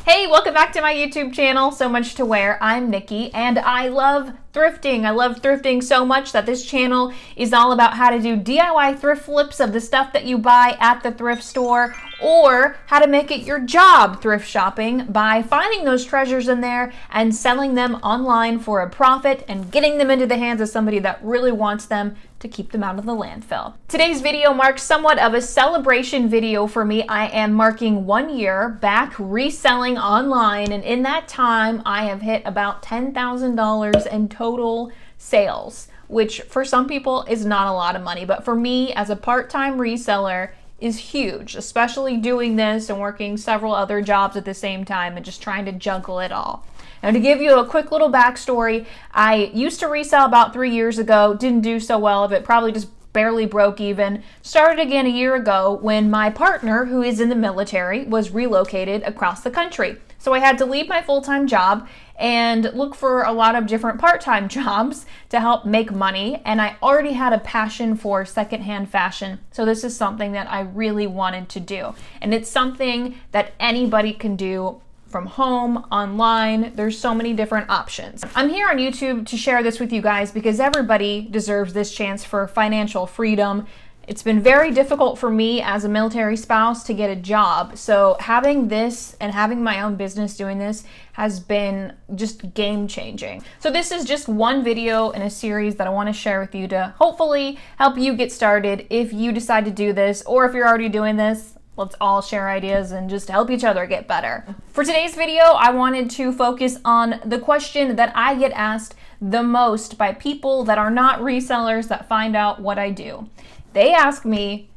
Hey, welcome back to my YouTube channel, So Much to Wear. I'm Nikki, and I love thrifting. I love thrifting so much that this channel is all about how to do DIY thrift flips of the stuff that you buy at the thrift store, or how to make it your job thrift shopping by finding those treasures in there and selling them online for a profit and getting them into the hands of somebody that really wants them to keep them out of the landfill. Today's video marks somewhat of a celebration video for me. I am marking 1 year back reselling online, and in that time I have hit about $10,000 in total sales, which for some people is not a lot of money, but for me as a part-time reseller is huge, especially doing this and working several other jobs at the same time and just trying to juggle it all. Now, to give you a quick little backstory, I used to resell about 3 years ago, didn't do so well of it, probably just barely broke even. Started again a year ago when my partner, who is in the military, was relocated across the country. So I had to leave my full-time job and look for a lot of different part-time jobs to help make money. And I already had a passion for secondhand fashion. So this is something that I really wanted to do. And it's something that anybody can do from home, online. There's so many different options. I'm here on YouTube to share this with you guys because everybody deserves this chance for financial freedom. It's been very difficult for me as a military spouse to get a job. So having this and having my own business doing this has been just game changing. So this is just one video in a series that I want to share with you to hopefully help you get started if you decide to do this, or if you're already doing this. Let's all share ideas and just help each other get better. For today's video, I wanted to focus on the question that I get asked the most by people that are not resellers that find out what I do. They ask me,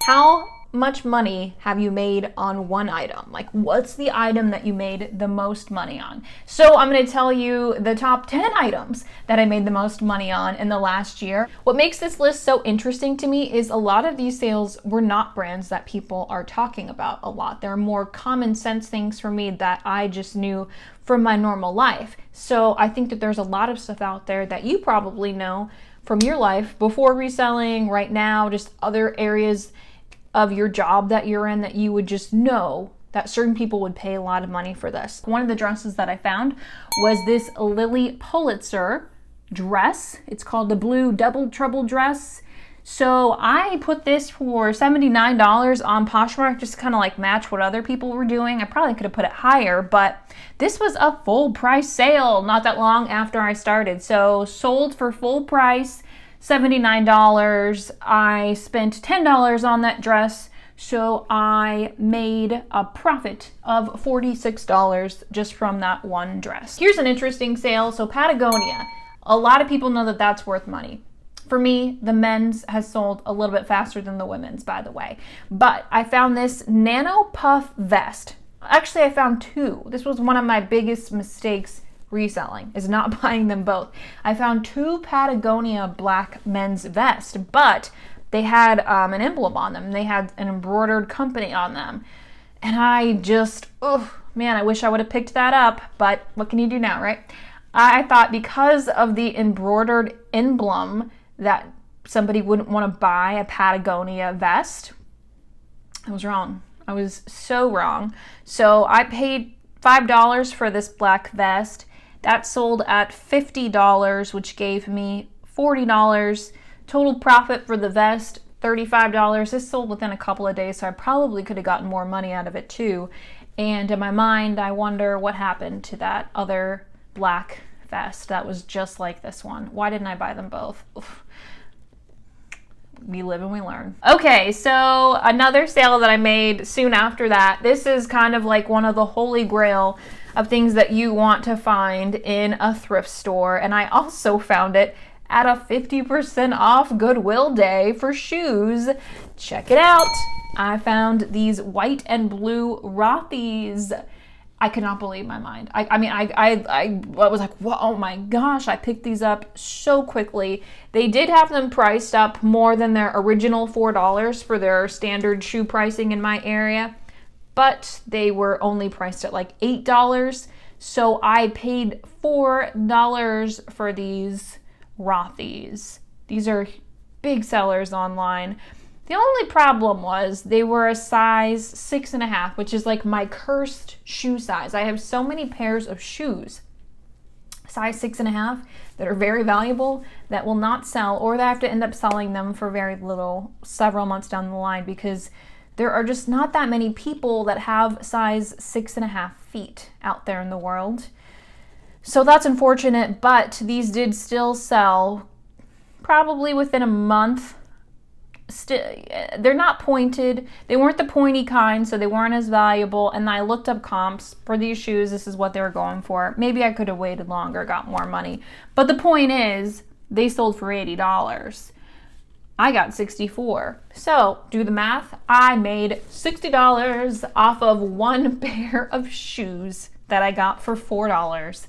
how much money have you made on one item? Like, what's the item that you made the most money on? So I'm going to tell you the top 10 items that I made the most money on in the last year. What makes this list so interesting to me is a lot of these sales were not brands that people are talking about a lot. They're more common sense things for me that I just knew from my normal life. So I think that there's a lot of stuff out there that you probably know from your life before reselling, right now, just other areas of your job that you're in that you would just know that certain people would pay a lot of money for this. One of the dresses that I found was this Lilly Pulitzer dress. It's called the blue double trouble dress. So I put this for $79 on Poshmark, just kind of like match what other people were doing. I probably could have put it higher, but this was a full price sale not that long after I started. So sold for full price, $79. I spent $10 on that dress, so I made a profit of $46 just from that one dress. Here's an interesting sale. So Patagonia, a lot of people know that that's worth money. For me, the men's has sold a little bit faster than the women's, by the way. But I found this nano puff vest. Actually, I found two. This was one of my biggest mistakes reselling, is not buying them both. I found two Patagonia black men's vests, but they had an emblem on them. They had an embroidered company on them. And I just, oh man, I wish I would have picked that up, but what can you do now, right? I thought because of the embroidered emblem that somebody wouldn't want to buy a Patagonia vest. I was wrong. I was so wrong. So I paid $5 for this black vest. That sold at $50, which gave me $40. Total profit for the vest, $35. This sold within a couple of days, so I probably could have gotten more money out of it too. And in my mind, I wonder what happened to that other black vest that was just like this one. Why didn't I buy them both? Oof. We live and we learn. Okay, so another sale that I made soon after that. This is kind of like one of the holy grail of things that you want to find in a thrift store. And I also found it at a 50% off Goodwill day for shoes. Check it out. I found these white and blue Rothys. I could not believe my mind. I was like, whoa, oh my gosh, I picked these up so quickly. They did have them priced up more than their original $4 for their standard shoe pricing in my area, but they were only priced at like $8. So I paid $4 for these Rothys. These are big sellers online. The only problem was they were a size 6.5, which is like my cursed shoe size. I have so many pairs of shoes, size 6.5, that are very valuable that will not sell, or that I have to end up selling them for very little several months down the line, because there are just not that many people that have size 6.5 feet out there in the world. So that's unfortunate, but these did still sell probably within a month. They're not pointed. They weren't the pointy kind, so they weren't as valuable. And I looked up comps for these shoes. This is what they were going for. Maybe I could have waited longer, got more money. But the point is, they sold for $80. I got $64. So do the math. I made $60 off of one pair of shoes that I got for $4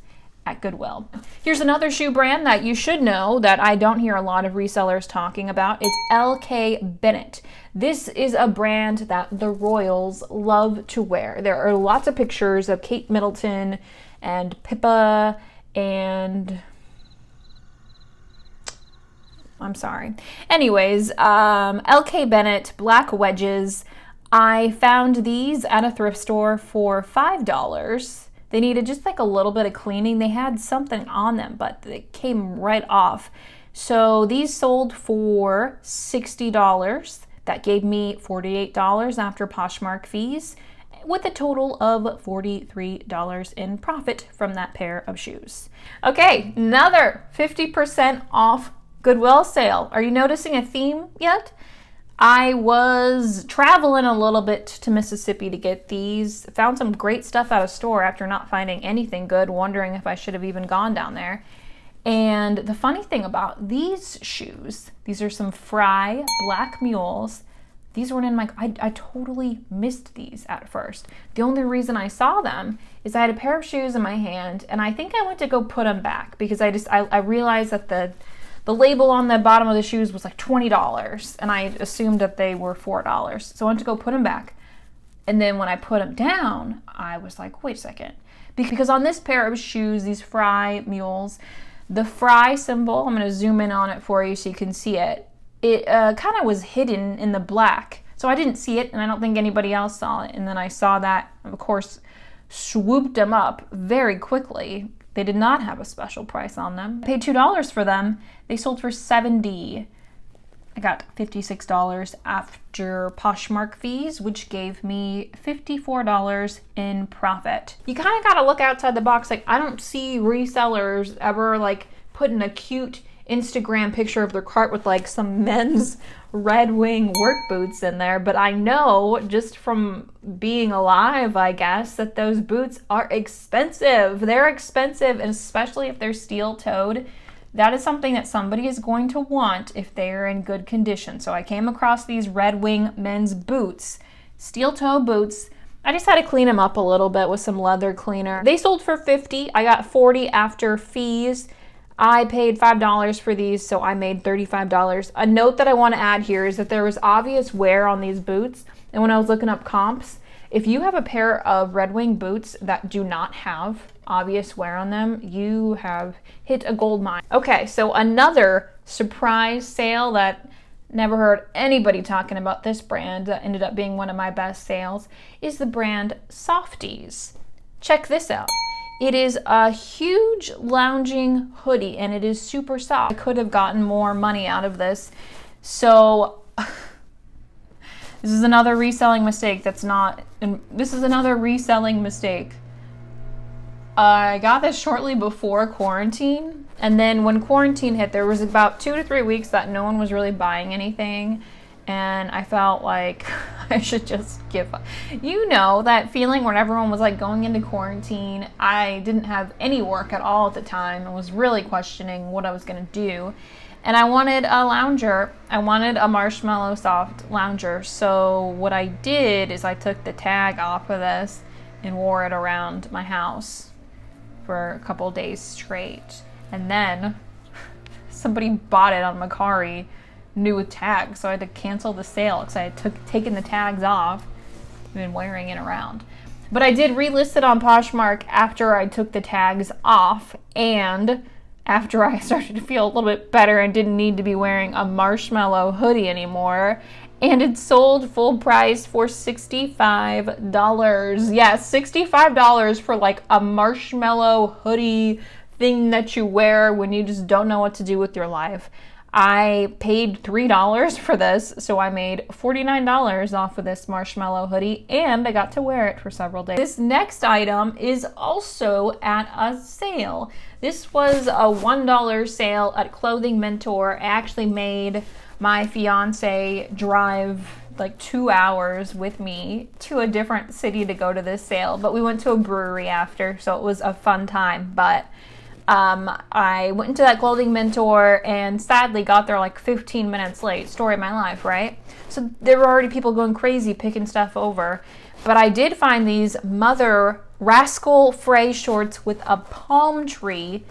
at Goodwill. Here's another shoe brand that you should know that I don't hear a lot of resellers talking about. It's LK Bennett. This is a brand that the royals love to wear. There are lots of pictures of Kate Middleton and Pippa and... I'm sorry. Anyways, LK Bennett black wedges. I found these at a thrift store for $5. They needed just like a little bit of cleaning. They had something on them, but they came right off. So these sold for $60. That gave me $48 after Poshmark fees, with a total of $43 in profit from that pair of shoes. Okay, another 50% off Goodwill sale. Are you noticing a theme yet? I was traveling a little bit to Mississippi to get these. Found some great stuff at a store after not finding anything good, wondering if I should have even gone down there. And the funny thing about these shoes, these are some Frye black mules. These weren't in my, I totally missed these at first. The only reason I saw them is I had a pair of shoes in my hand, and I think I went to go put them back because I realized that the label on the bottom of the shoes was like $20, and I assumed that they were $4. So I went to go put them back. And then when I put them down, I was like, wait a second. Because on this pair of shoes, these Frye mules, the Frye symbol, I'm gonna zoom in on it for you so you can see it. It kind of was hidden in the black. So I didn't see it, and I don't think anybody else saw it. And then I saw that, of course, swooped them up very quickly. They did not have a special price on them. I paid $2 for them. They sold for $70. I got $56 after Poshmark fees, which gave me $54 in profit. You kind of got to look outside the box. Like, I don't see resellers ever like putting a cute Instagram picture of their cart with like some men's Red Wing work boots in there, but I know just from being alive, I guess, that those boots are expensive. They're expensive, and especially if they're steel-toed, that is something that somebody is going to want if they're in good condition. So I came across these Red Wing men's boots, steel-toe boots. I just had to clean them up a little bit with some leather cleaner. They sold for $50. I got $40 after fees. I paid $5 for these, so I made $35. A note that I want to add here is that there was obvious wear on these boots, and when I was looking up comps, if you have a pair of Red Wing boots that do not have obvious wear on them, you have hit a gold mine. Okay, so another surprise sale that never heard anybody talking about this brand that ended up being one of my best sales is the brand Softies. Check this out. It is a huge lounging hoodie, and it is super soft. I could have gotten more money out of this. So this is another reselling mistake that's not, and this is another reselling mistake. I got this shortly before quarantine, and then when quarantine hit, there was about 2 to 3 weeks that no one was really buying anything. And I felt like I should just give up. You know, that feeling when everyone was like going into quarantine. I didn't have any work at all at the time. I was really questioning what I was gonna do. And I wanted a lounger. I wanted a marshmallow soft lounger. So what I did is I took the tag off of this and wore it around my house for a couple days straight. And then somebody bought it on Mercari, new with tags, so I had to cancel the sale because I had taken the tags off and been wearing it around. But I did relist it on Poshmark after I took the tags off, and after I started to feel a little bit better and didn't need to be wearing a marshmallow hoodie anymore. and it sold full price for $65. Yes, $65 for like a marshmallow hoodie thing that you wear when you just don't know what to do with your life. I paid $3 for this, so I made $49 off of this marshmallow hoodie, and I got to wear it for several days. This next item is also at a sale. This was a $1 sale at Clothing Mentor. I actually made my fiance drive like 2 hours with me to a different city to go to this sale, but we went to a brewery after, so it was a fun time. But I went into that Clothing Mentor and sadly got there like 15 minutes late. Story of my life, right? So there were already people going crazy picking stuff over. But I did find these Mother Rascal Frye shorts with a palm tree.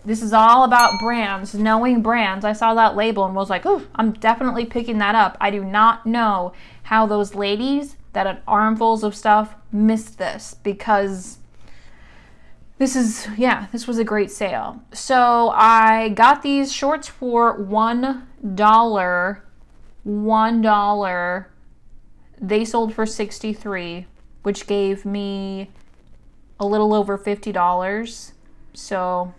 This is all about brands, knowing brands. I saw that label and was like, oh, I'm definitely picking that up. I do not know how those ladies that had armfuls of stuff missed this, because this was a great sale. So I got these shorts for $1. $1. They sold for $63, which gave me a little over $50. So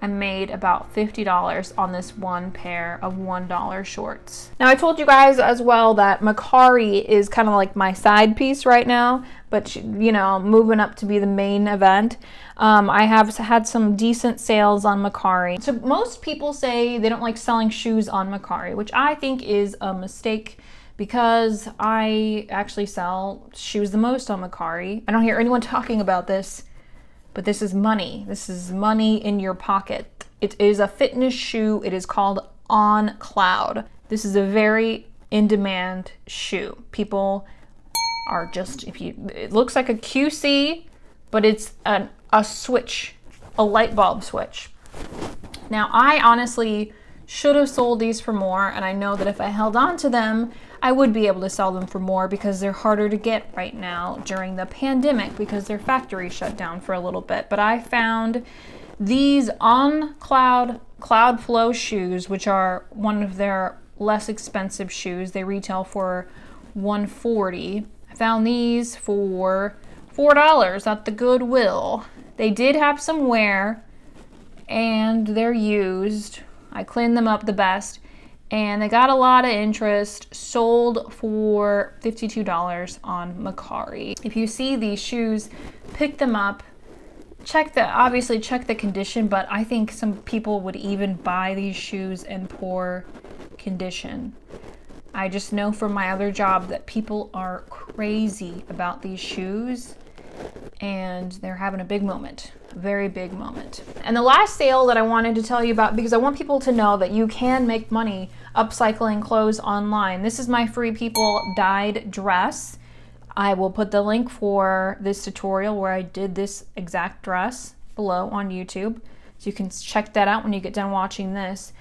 I made about $50 on this one pair of $1 shorts. Now I told you guys as well that Mercari is kind of like my side piece right now, but you know, moving up to be the main event. I have had some decent sales on Mercari. So most people say they don't like selling shoes on Mercari, which I think is a mistake, because I actually sell shoes the most on Mercari. I don't hear anyone talking about this, but this is money. This is money in your pocket. It is a fitness shoe. It is called On Cloud. This is a very in-demand shoe. People are just, it looks like a QC, but it's a switch, a light bulb switch. Now, I honestly should have sold these for more, and I know that if I held on to them, I would be able to sell them for more, because they're harder to get right now during the pandemic because their factory shut down for a little bit. But I found these On Cloud Flow shoes, which are one of their less expensive shoes. They retail for $140. I found these for $4 at the Goodwill. They did have some wear, and they're used. I cleaned them up the best, and they got a lot of interest. Sold for $52 on Mercari. If you see these shoes, pick them up. Obviously check the condition, but I think some people would even buy these shoes in poor condition. I just know from my other job that people are crazy about these shoes, and they're having a big moment, a very big moment. And the last sale that I wanted to tell you about, because I want people to know that you can make money upcycling clothes online. This is my Free People dyed dress. I will put the link for this tutorial where I did this exact dress below on YouTube, so you can check that out when you get done watching this.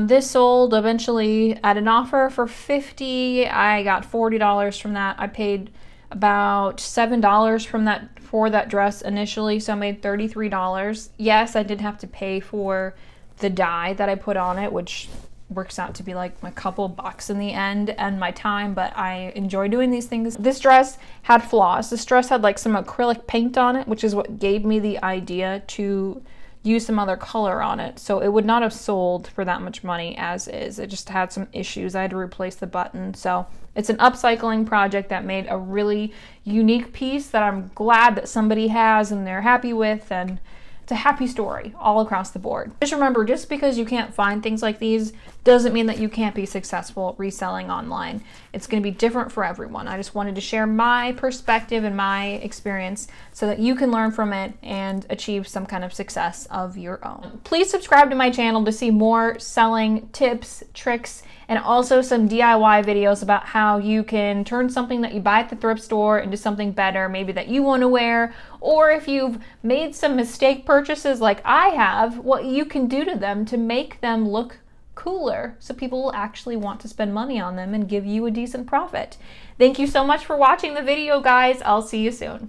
This sold eventually at an offer for $50. I got $40 from that. I paid about $7 for that dress initially, so I made $33. Yes, I did have to pay for the dye that I put on it, which works out to be like a couple bucks in the end, and my time, but I enjoy doing these things. This dress had flaws. This dress had like some acrylic paint on it, which is what gave me the idea to use some other color on it. So it would not have sold for that much money as is. It just had some issues. I had to replace the button. So it's an upcycling project that made a really unique piece that I'm glad that somebody has and they're happy with, and it's a happy story all across the board. Just remember, just because you can't find things like these doesn't mean that you can't be successful reselling online. It's going to be different for everyone. I just wanted to share my perspective and my experience so that you can learn from it and achieve some kind of success of your own. Please subscribe to my channel to see more selling tips, tricks, and also some DIY videos about how you can turn something that you buy at the thrift store into something better, maybe that you want to wear, or if you've made some mistake purchases like I have, what you can do to them to make them look cooler so people will actually want to spend money on them and give you a decent profit. Thank you so much for watching the video, guys. I'll see you soon.